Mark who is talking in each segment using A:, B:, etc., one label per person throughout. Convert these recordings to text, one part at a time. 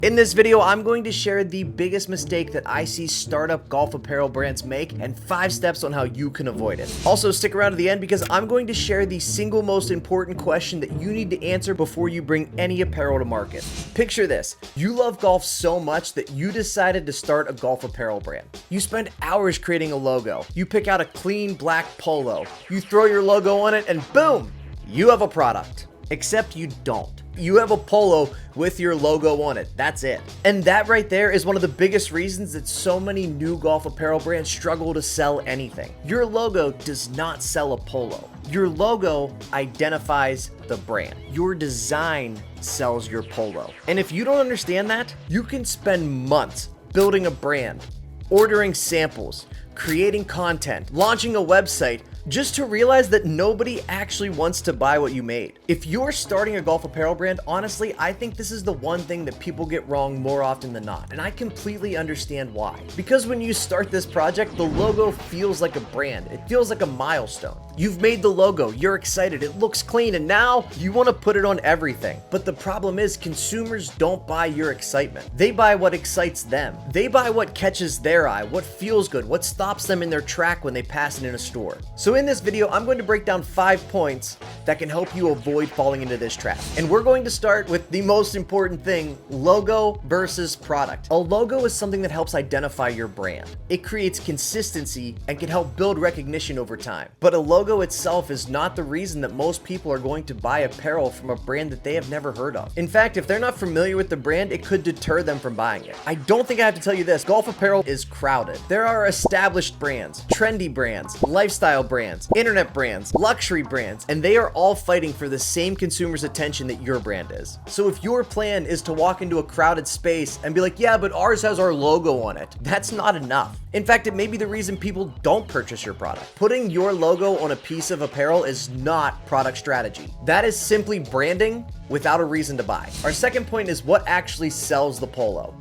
A: In this video, I'm going to share the biggest mistake that I see startup golf apparel brands make and 5 steps on how you can avoid it. Also, stick around to the end because I'm going to share the single most important question that you need to answer before you bring any apparel to market. Picture this: you love golf so much that you decided to start a golf apparel brand. You spend hours creating a logo. You pick out a clean black polo. You throw your logo on it and boom, you have a product. Except you don't. You have a polo with your logo on it. That's it. And that right there is one of the biggest reasons that so many new golf apparel brands struggle to sell anything. Your logo does not sell a polo. Your logo identifies the brand. Your design sells your polo. And if you don't understand that, you can spend months building a brand, ordering samples, creating content, launching a website, just to realize that nobody actually wants to buy what you made. If you're starting a golf apparel brand, honestly, I think this is the one thing that people get wrong more often than not. And I completely understand why. Because when you start this project, the logo feels like a brand. It feels like a milestone. You've made the logo, you're excited, it looks clean, and now you want to put it on everything. But the problem is consumers don't buy your excitement. They buy what excites them. They buy what catches their eye, what feels good, what stops them in their track when they pass it in a store. So in this video, I'm going to break down 5 points that can help you avoid falling into this trap. And we're going to start with the most important thing: logo versus product. A logo is something that helps identify your brand. It creates consistency and can help build recognition over time. But a logo itself is not the reason that most people are going to buy apparel from a brand that they have never heard of. In fact, if they're not familiar with the brand, it could deter them from buying it. I don't think I have to tell you this: golf apparel is crowded. There are established brands, trendy brands, lifestyle brands, internet brands, luxury brands, and they are all fighting for the same consumer's attention that your brand is. So if your plan is to walk into a crowded space and be like, yeah, but ours has our logo on it, that's not enough. In fact, it may be the reason people don't purchase your product. Putting your logo on a piece of apparel is not product strategy. That is simply branding without a reason to buy. Our second point is what actually sells the polo.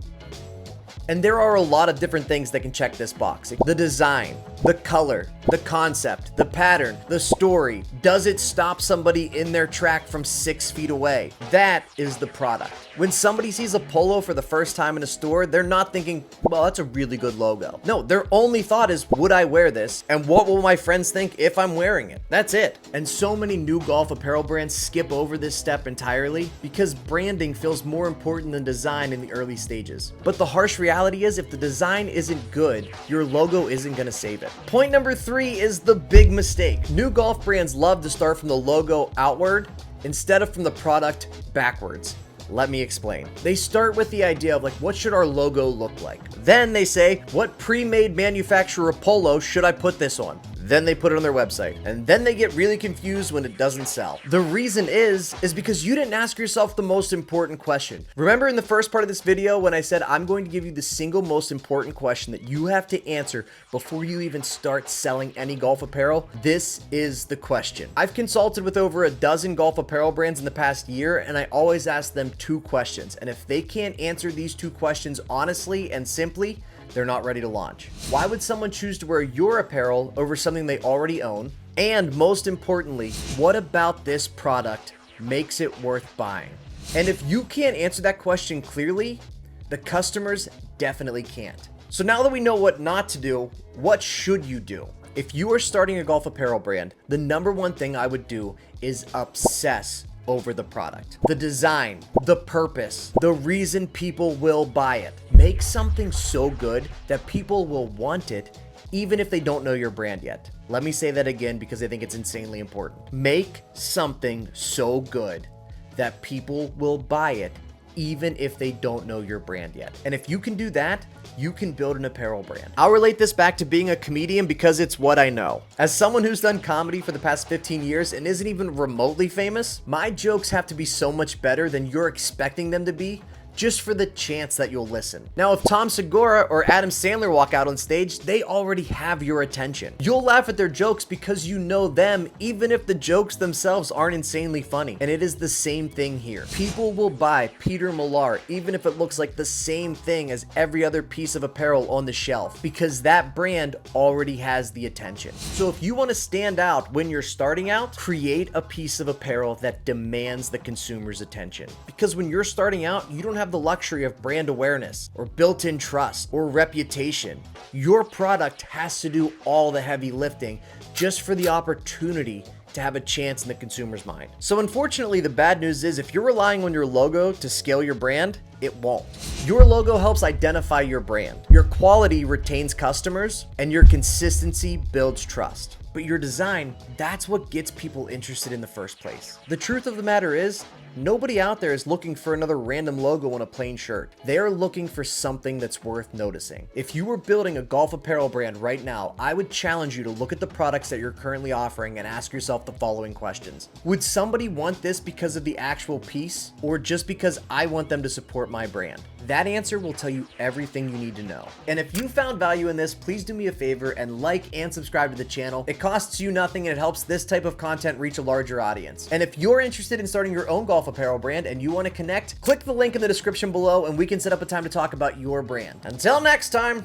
A: And there are a lot of different things that can check this box. The design, the color, the concept, the pattern, the story. Does it stop somebody in their track from 6 feet away? That is the product. When somebody sees a polo for the first time in a store, they're not thinking, well, that's a really good logo. No, their only thought is, would I wear this? And what will my friends think if I'm wearing it? That's it. And so many new golf apparel brands skip over this step entirely because branding feels more important than design in the early stages. But the harsh reality is, if the design isn't good, your logo isn't going to save it. Point number 3 is the big mistake. New golf brands love to start from the logo outward instead of from the product backwards. Let me explain. They start with the idea of like, what should our logo look like? Then they say, what pre-made manufacturer polo should I put this on? Then they put it on their website, and then they get really confused when it doesn't sell. The reason is because you didn't ask yourself the most important question. Remember in the first part of this video when I said I'm going to give you the single most important question that you have to answer before you even start selling any golf apparel? This is the question. I've consulted with over a dozen golf apparel brands in the past year, and I always ask them 2 questions. And if they can't answer these 2 questions honestly and simply, they're not ready to launch. Why would someone choose to wear your apparel over something they already own? And most importantly, what about this product makes it worth buying? And if you can't answer that question clearly, the customers definitely can't. So now that we know what not to do, what should you do? If you are starting a golf apparel brand, the number 1 thing I would do is obsess over the product. The design, the purpose, the reason people will buy it. Make something so good that people will want it even if they don't know your brand yet. Let me say that again because I think it's insanely important. Make something so good that people will buy it even if they don't know your brand yet. And if you can do that, you can build an apparel brand. I'll relate this back to being a comedian because it's what I know. As someone who's done comedy for the past 15 years and isn't even remotely famous, my jokes have to be so much better than you're expecting them to be just for the chance that you'll listen. Now, if Tom Segura or Adam Sandler walk out on stage, they already have your attention. You'll laugh at their jokes because you know them, even if the jokes themselves aren't insanely funny. And it is the same thing here. People will buy Peter Millar, even if it looks like the same thing as every other piece of apparel on the shelf, because that brand already has the attention. So if you want to stand out when you're starting out, create a piece of apparel that demands the consumer's attention. Because when you're starting out, you don't have have the luxury of brand awareness or built-in trust or reputation. Your product has to do all the heavy lifting just for the opportunity to have a chance in the consumer's mind. So unfortunately, the bad news is if you're relying on your logo to scale your brand, it won't. Your logo helps identify your brand. Your quality retains customers, and your consistency builds trust. But your design, that's what gets people interested in the first place. The truth of the matter is, nobody out there is looking for another random logo on a plain shirt. They are looking for something that's worth noticing. If you were building a golf apparel brand right now, I would challenge you to look at the products that you're currently offering and ask yourself the following questions. Would somebody want this because of the actual piece, or just because I want them to support my brand? That answer will tell you everything you need to know. And if you found value in this, please do me a favor and like and subscribe to the channel. It costs you nothing and it helps this type of content reach a larger audience. And if you're interested in starting your own golf apparel brand and you want to connect, click the link in the description below and we can set up a time to talk about your brand. Until next time,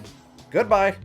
A: goodbye.